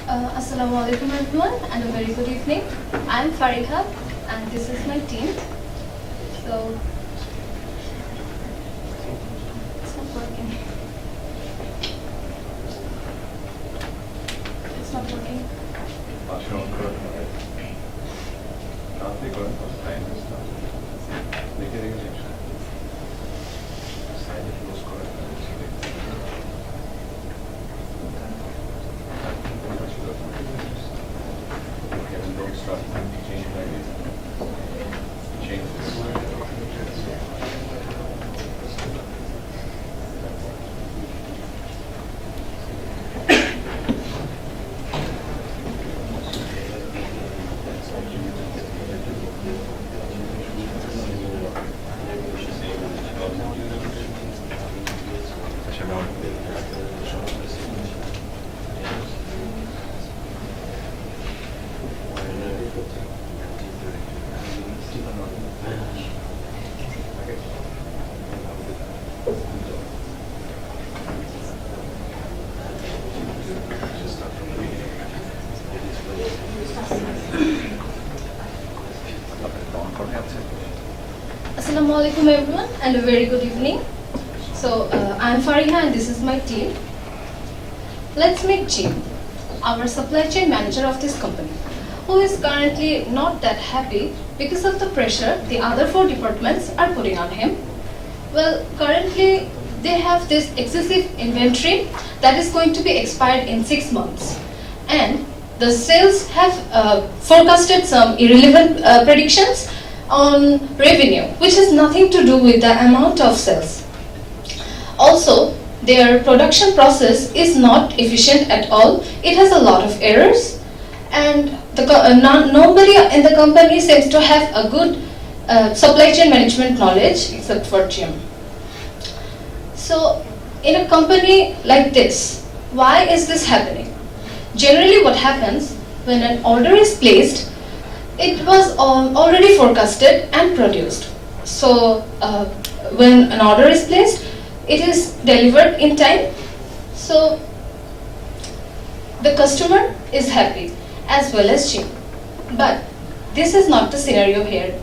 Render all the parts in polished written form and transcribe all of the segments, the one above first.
Assalamu alaikum everyone and a very good evening. I am Fariha and this is my team. So it's not working. It's not working. Assalamu alaikum everyone and a very good evening. So I am Fariha and this is my team. Let's meet Jim, our supply chain manager of this company, who is currently not that happy because of the pressure the other 4 departments are putting on him. Well, currently they have this excessive inventory that is going to be expired in 6 months, and the sales have forecasted some irrelevant predictions on revenue, which has nothing to do with the amount of sales. Also, their production process is not efficient at all. It has a lot of errors, and nobody in the company seems to have a good supply chain management knowledge except for Jim. So, in a company like this, why is this happening? Generally, what happens when an order is placed, it was already forecasted and produced. So when an order is placed, it is delivered in time. So the customer is happy as well as Jim. But this is not the scenario here.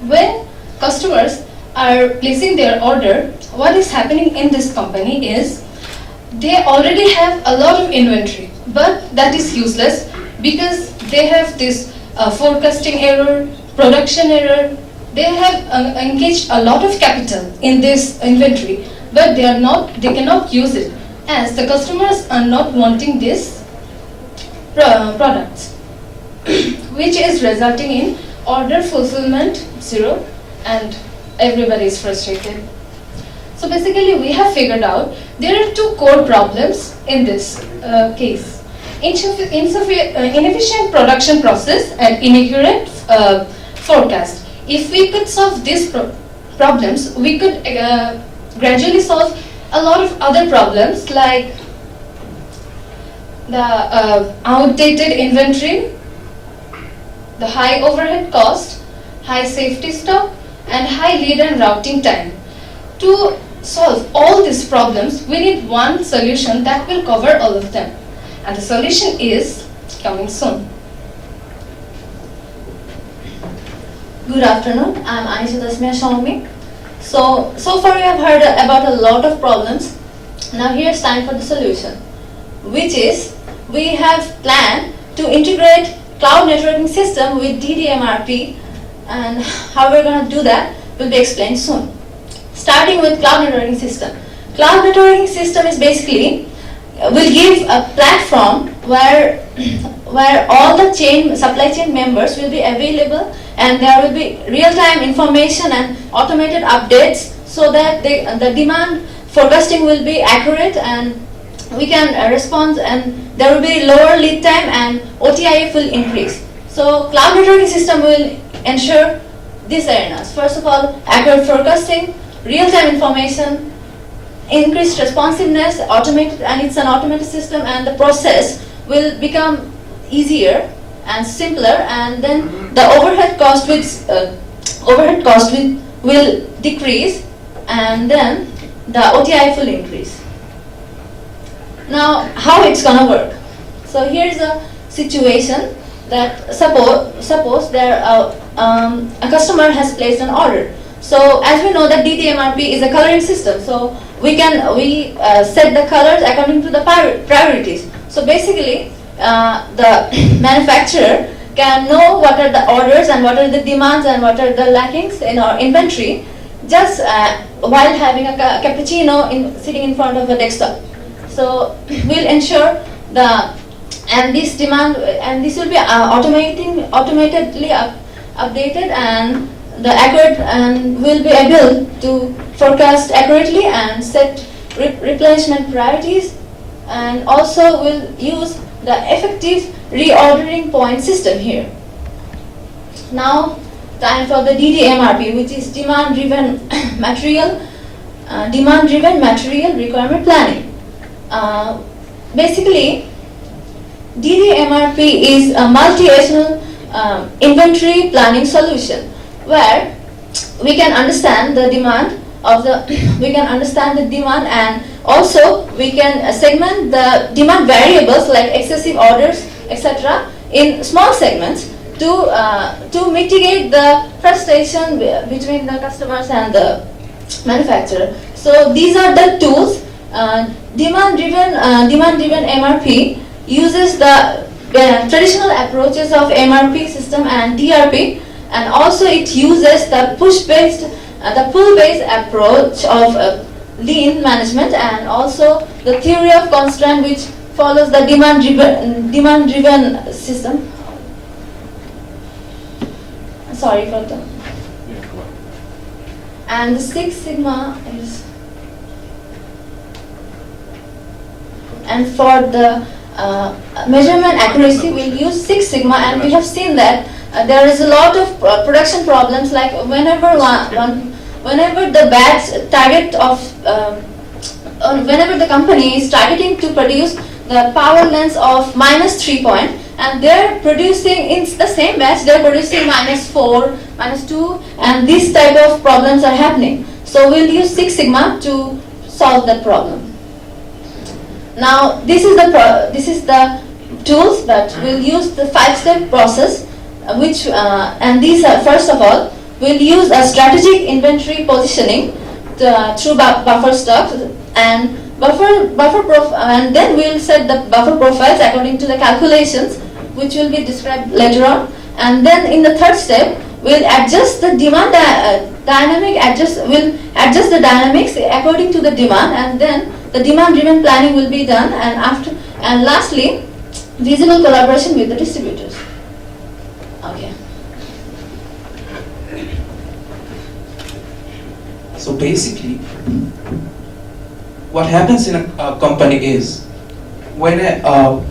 When customers are placing their order, what is happening in this company is they already have a lot of inventory, but that is useless because they have this forecasting error, production error. They have engaged a lot of capital in this inventory, but they cannot use it as the customers are not wanting this products, which is resulting in order fulfillment 0 and everybody is frustrated. So basically we have figured out there are 2 core problems in this case. Inefficient production process and inaccurate forecast. If we could solve these problems, we could gradually solve a lot of other problems like the outdated inventory, the high overhead cost, high safety stock, and high lead and routing time. To solve all these problems, we need one solution that will cover all of them. And the solution is coming soon. Good afternoon, I am Anisha. So far we have heard about a lot of problems. Now here's time for the solution, which is we have planned to integrate cloud networking system with DDMRP, and how we're going to do that will be explained soon. Starting with cloud networking system. Cloud networking system is basically will give a platform where all the supply chain members will be available, and there will be real-time information and automated updates so that the demand forecasting will be accurate and we can respond, and there will be lower lead time and OTIF will increase. So cloud networking system will ensure these areas. First of all, accurate forecasting, real-time information, increased responsiveness, automated, and it's an automated system, and the process will become easier and simpler, and then the overhead cost will decrease, and then the OTIF will increase. Now, how it's gonna work? So here's a situation that suppose there a customer has placed an order. So as we know that DTMRP is a coloring system, so we set the colors according to the priorities. So basically the manufacturer can know what are the orders and what are the demands and what are the lackings in our inventory just while having a cappuccino sitting in front of a desktop. So we'll ensure this will be automatically updated and the accurate and will be able to forecast accurately and set replenishment priorities, and also will use the effective reordering point system here. Now time for the DDMRP, which is demand-driven material requirement planning. Basically, DDMRP is a multi-agenal inventory planning solution where we can understand the demand and also we can segment the demand variables like excessive orders, etc. in small segments to mitigate the frustration between the customers and the manufacturer. So these are the tools. Demand-driven MRP uses the traditional approaches of MRP system and DRP, and also it uses the pull-based approach of lean management, and also the theory of constraint, which follows the demand-driven system. Sorry for that. And the Six Sigma is, and for the measurement accuracy we'll use Six Sigma, and we have seen that there is a lot of production problems, like whenever the batch target of whenever the company is targeting to produce the power lens of -3 point, and they're producing in the same batch they're producing -4, -2, and these type of problems are happening. So we'll use Six Sigma to solve that problem. Now this is the tools, but we'll use the 5-step process, and these are, first of all, we'll use a strategic inventory positioning through buffer stocks and and then we'll set the buffer profiles according to the calculations, which will be described later on. And then in the third step, we'll adjust the demand we'll adjust the dynamics according to the demand, and then the demand-driven planning will be done, and lastly, visible collaboration with the distributors. Okay. So basically, what happens in a company is, when a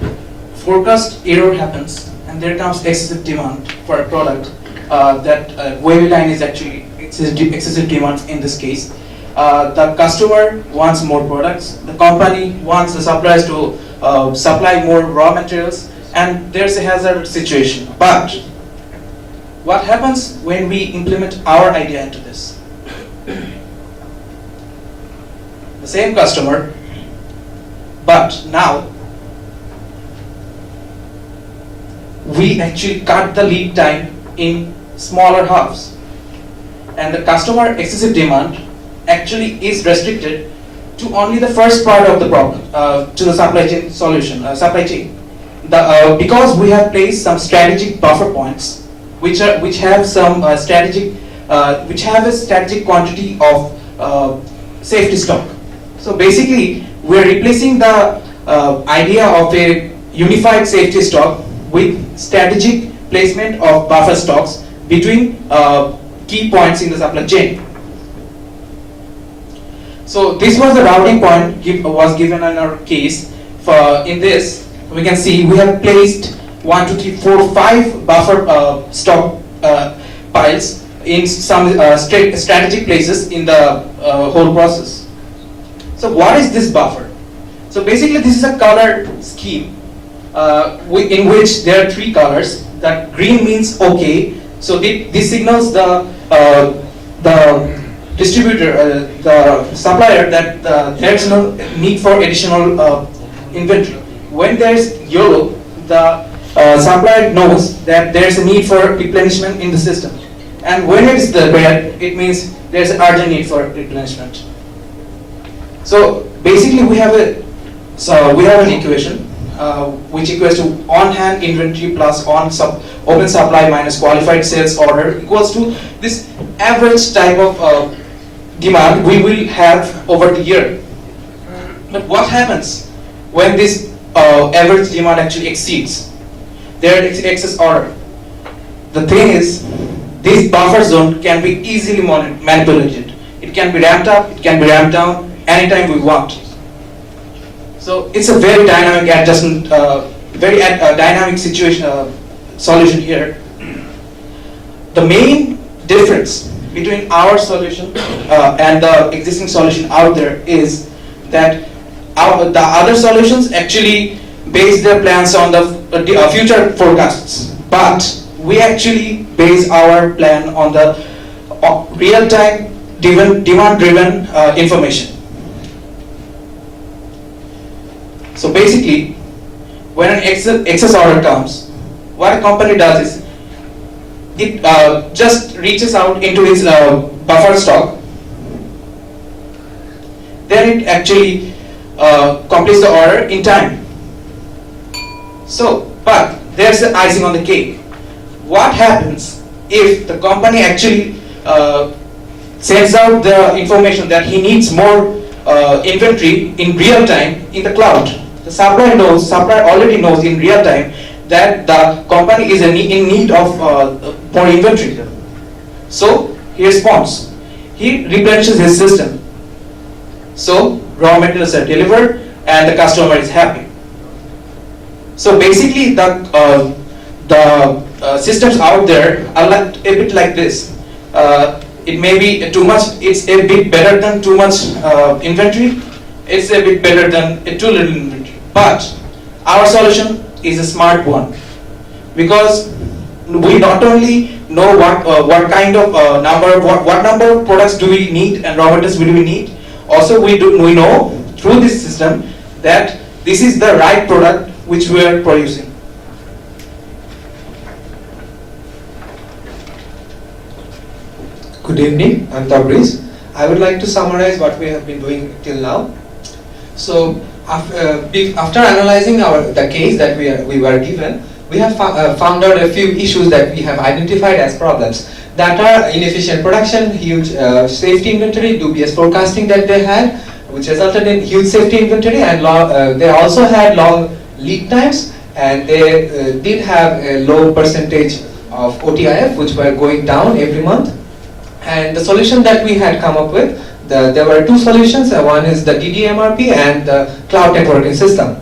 forecast error happens and there comes excessive demand for a product, that wavy line is actually excessive demand in this case. The customer wants more products, the company wants the suppliers to supply more raw materials, and there's a hazard situation. But what happens when we implement our idea into this? The same customer, but now we actually cut the lead time in smaller halves, and the customer excessive demand actually is restricted to only the first part of the problem, to the supply chain solution, because we have placed some strategic buffer points, which have a strategic quantity of safety stock. So basically, we are replacing the idea of a unified safety stock with strategic placement of buffer stocks between key points in the supply chain. So this was the routing point was given in our case. In this, we can see we have placed 1, 2, 3, 4, 5 buffer stock piles in some strategic places in the whole process. So what is this buffer? So basically, this is a color scheme in which there are 3 colors. That green means okay. So this signals the distributor, the supplier, that there is no need for additional inventory. when there is YOLO, the supplier knows that there is a need for replenishment in the system. And when it is the red, it means there is an urgent need for replenishment. So basically we have an equation which equals to on-hand inventory plus open supply minus qualified sales order equals to this average type of demand we will have over the year. But what happens when this average demand actually exceeds? There is excess order. The thing is, this buffer zone can be easily manipulated. It can be ramped up, it can be ramped down anytime we want. So it's a very dynamic adjustment, dynamic situation solution here. The main difference between our solution and the existing solution out there is that the other solutions actually base their plans on the future forecasts, but we actually base our plan on the real-time demand-driven information. So basically, when an excess order comes, what a company does is it just reaches out into its buffer stock. Then it actually completes the order in time. So, but there's the icing on the cake. What happens if the company actually sends out the information that he needs more inventory in real time in the cloud? The supplier already knows in real time that the company is in need of more inventory. So he responds. He replenishes his system. So raw materials are delivered and the customer is happy. So basically the systems out there are like a bit like this. It may be too much, it's a bit better than too much inventory. It's a bit better than too little inventory. But our solution is a smart one, because we not only know what kind of what number of products do we need and raw materials do we need. Also we know through this system that this is the right product which we are producing. Good evening, I'm PtakPrize. I would like to summarize what we have been doing till now. So after analyzing the case that we were given, we have found out a few issues that we have identified as problems. That are inefficient production, huge safety inventory, dubious forecasting that they had, which resulted in huge safety inventory, and they also had long lead times, and they did have a low percentage of OTIF, which were going down every month. And the solution that we had come up with, there were two solutions. One is the DDMRP and the cloud networking system.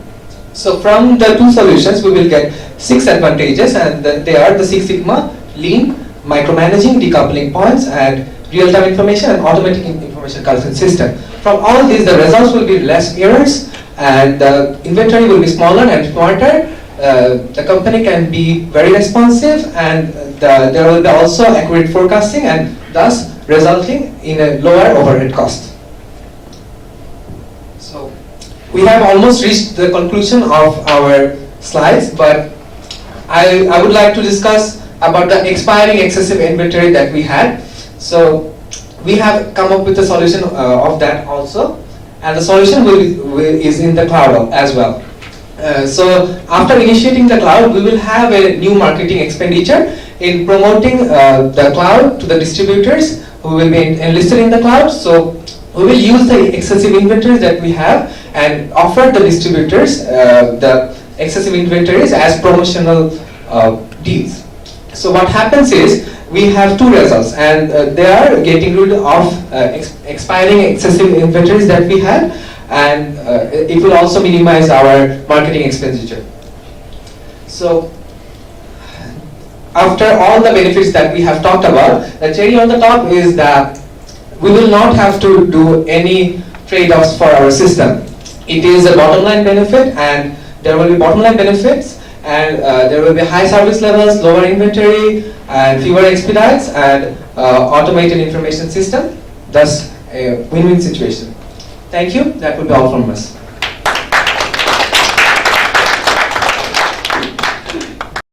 So from the two solutions, we will get 6 advantages, and they are the Six Sigma, lean, micromanaging, decoupling points, and real-time information and automatic information collection system. From all these, the results will be less errors, and the inventory will be smaller and smarter. The company can be very responsive, and there will be also accurate forecasting, and thus resulting in a lower overhead cost. So we have almost reached the conclusion of our slides, but I would like to discuss about the expiring excessive inventory that we had. So we have come up with a solution of that also, and the solution is in the cloud as well. So after initiating the cloud, we will have a new marketing expenditure in promoting the cloud to the distributors who will be enlisted in the cloud. So we will use the excessive inventories that we have and offer the distributors the excessive inventories as promotional deals. So what happens is we have two results, and they are getting rid of expiring excessive inventories that we had, and it will also minimize our marketing expenditure. So after all the benefits that we have talked about, the cherry on the top is that we will not have to do any trade-offs for our system. It is a bottom line benefit, and there will be bottom line benefits, and there will be high service levels, lower inventory, and fewer expedites, and automated information system. Thus a win-win situation. Thank you. That would be all from us.